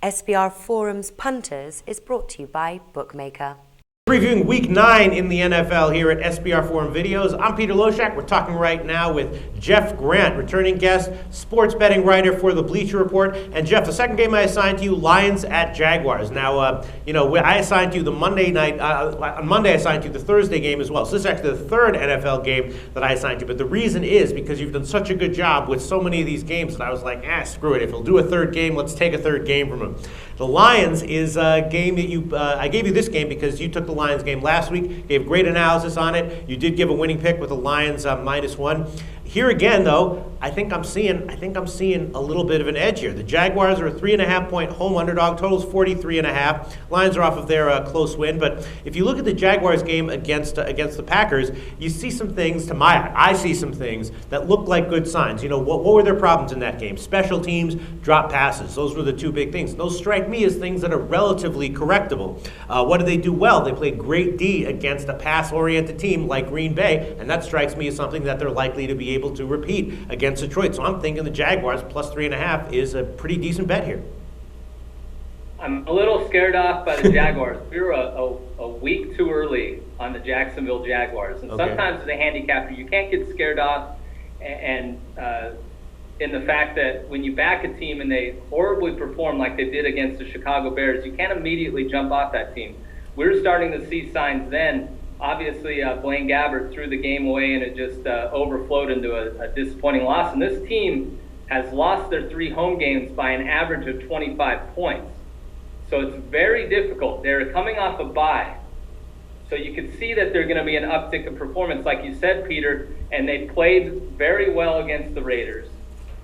SBR Forum's Punters is brought to you by Bookmaker. Previewing Week 9 in the NFL here at SBR Forum Videos. I'm Peter Loshak. We're talking right now with Jeff Grant, returning guest, sports betting writer for the Bleacher Report. And Jeff, the second game I assigned to you, Lions at Jaguars. Now, I assigned to you the Monday night, on Monday I assigned to you the Thursday game as well. So this is actually the third NFL game that I assigned to you. But the reason is because you've done such a good job with so many of these games that I was like, screw it. If he'll do a third game, let's take a third game from him. The Lions is a game that I gave you this game because you took the Lions game last week, gave great analysis on it. You did give a winning pick with the Lions -1. Here again, though, I think I'm seeing a little bit of an edge here. The Jaguars are a 3.5-point home underdog. Total's 43.5. Lions are off of their close win. But if you look at the Jaguars game against the Packers, you see some things. To my eye, I see some things that look like good signs. What were their problems in that game? Special teams, drop passes. Those were the two big things. Those strike me as things that are relatively correctable. What did they do well? They played great D against a pass-oriented team like Green Bay, and that strikes me as something that they're likely to be able to repeat against Detroit. So I'm thinking the Jaguars plus 3.5 is a pretty decent bet here. I'm a little scared off by the Jaguars. We were a week too early on the Jacksonville Jaguars. And sometimes as a handicapper, you can't get scared off and in the fact that when you back a team and they horribly perform like they did against the Chicago Bears, you can't immediately jump off that team. We're starting to see signs then. Obviously, Blaine Gabbert threw the game away and it just overflowed into a disappointing loss. And this team has lost their 3 home games by an average of 25 points. So it's very difficult. They're coming off a bye. So you can see that they're going to be an uptick in performance, like you said, Peter, and they played very well against the Raiders.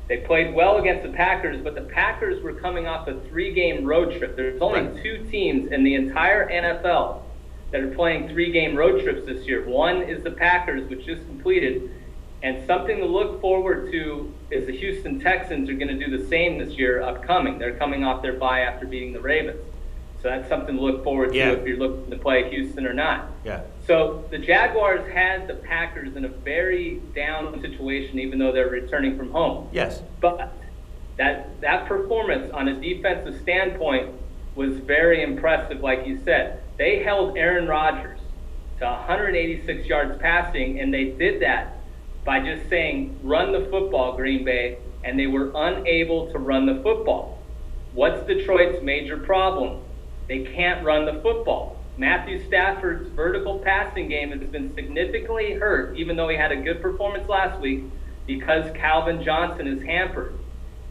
They played well against the Packers, but the Packers were coming off a 3-game road trip. There's only 2 teams in the entire NFL that are playing 3-game road trips this year. One is the Packers, which just completed, and something to look forward to is the Houston Texans are going to do the same this year upcoming. They're coming off their bye after beating the Ravens. So that's something to look forward to if you're looking to play Houston or not. Yeah. So the Jaguars had the Packers in a very down situation, even though they're returning from home. Yes. But that performance on a defensive standpoint was very impressive, like you said. They held Aaron Rodgers to 186 yards passing, and they did that by just saying, run the football, Green Bay, and they were unable to run the football. What's Detroit's major problem? They can't run the football. Matthew Stafford's vertical passing game has been significantly hurt, even though he had a good performance last week, because Calvin Johnson is hampered.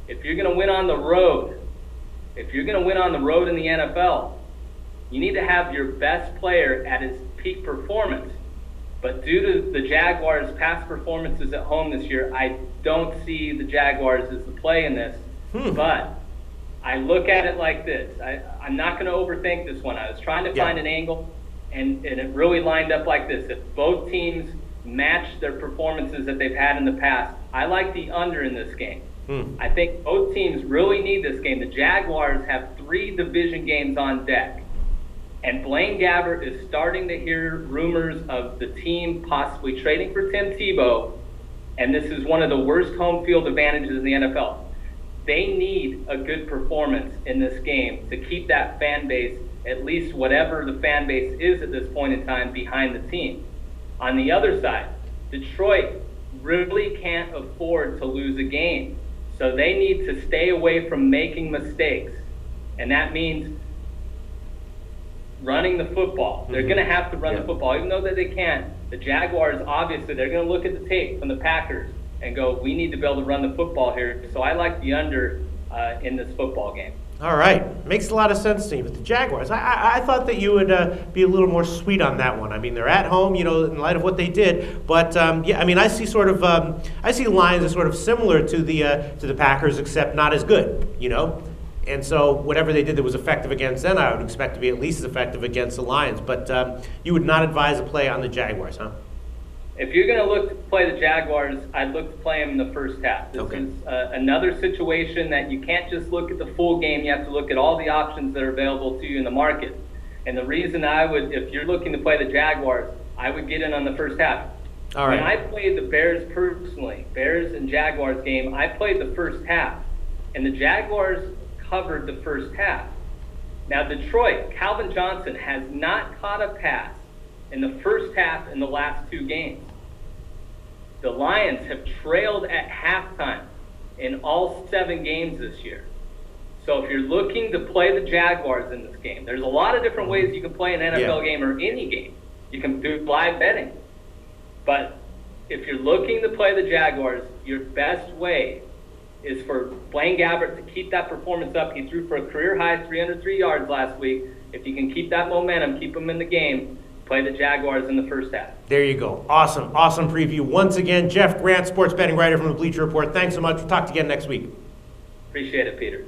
If you're going to win on the road, in the NFL, you need to have your best player at his peak performance. But due to the Jaguars' past performances at home this year, I don't see the Jaguars as the play in this. But I look at it like this. I'm not going to overthink this one. I was trying to find an angle, and it really lined up like this. If both teams match their performances that they've had in the past, I like the under in this game. I think both teams really need this game. The Jaguars have 3 division games on deck. And Blaine Gabbert is starting to hear rumors of the team possibly trading for Tim Tebow, and this is one of the worst home field advantages in the NFL. They need a good performance in this game to keep that fan base, at least whatever the fan base is at this point in time, behind the team. On the other side, Detroit really can't afford to lose a game, so they need to stay away from making mistakes, and that means running the football. They're going to have to run the football, even though that they can't. The Jaguars, obviously, they're going to look at the tape from the Packers and go, we need to be able to run the football here. So I like the under in this football game. All right. Makes a lot of sense to me. But the Jaguars, I thought that you would be a little more sweet on that one. I mean, they're at home, in light of what they did. But, I see the Lions as sort of similar to the Packers, except not as good, And so whatever they did that was effective against them, I would expect to be at least as effective against the Lions. But you would not advise a play on the Jaguars, huh? If you're going to look to play the Jaguars, I'd look to play them in the first half. This is another situation that you can't just look at the full game. You have to look at all the options that are available to you in the market. And the reason I would, if you're looking to play the Jaguars, I would get in on the first half. All right. When I played the Bears personally, Bears and Jaguars game, I played the first half. And the Jaguars covered the first half. Now, Detroit, Calvin Johnson has not caught a pass in the first half in the last 2 games. The Lions have trailed at halftime in all 7 games this year. So if you're looking to play the Jaguars in this game, there's a lot of different ways you can play an NFL game or any game. You can do live betting. But if you're looking to play the Jaguars, your best way is for Blaine Gabbert to keep that performance up. He threw for a career-high 303 yards last week. If you can keep that momentum, keep him in the game, play the Jaguars in the first half. There you go. Awesome preview. Once again, Jeff Grant, sports betting writer from the Bleacher Report. Thanks so much. We'll talk to you again next week. Appreciate it, Peter.